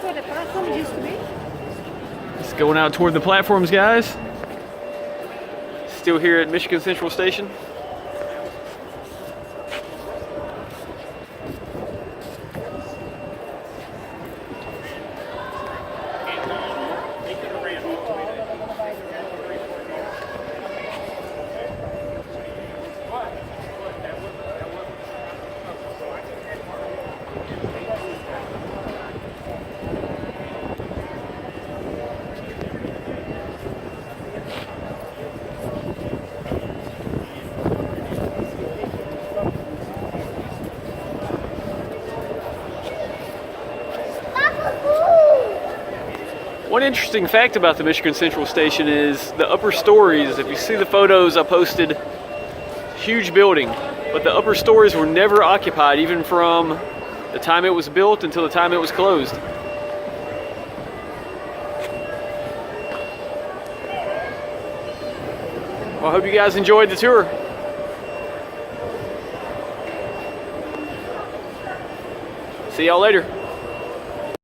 where the platform used to be. It's going out toward the platforms, guys. Still here at Michigan Central Station. One interesting fact about the Michigan Central Station is the upper stories. If you see the photos I posted, huge building, but the upper stories were never occupied, even from the time it was built until the time it was closed. Well, I hope you guys enjoyed the tour. See y'all later.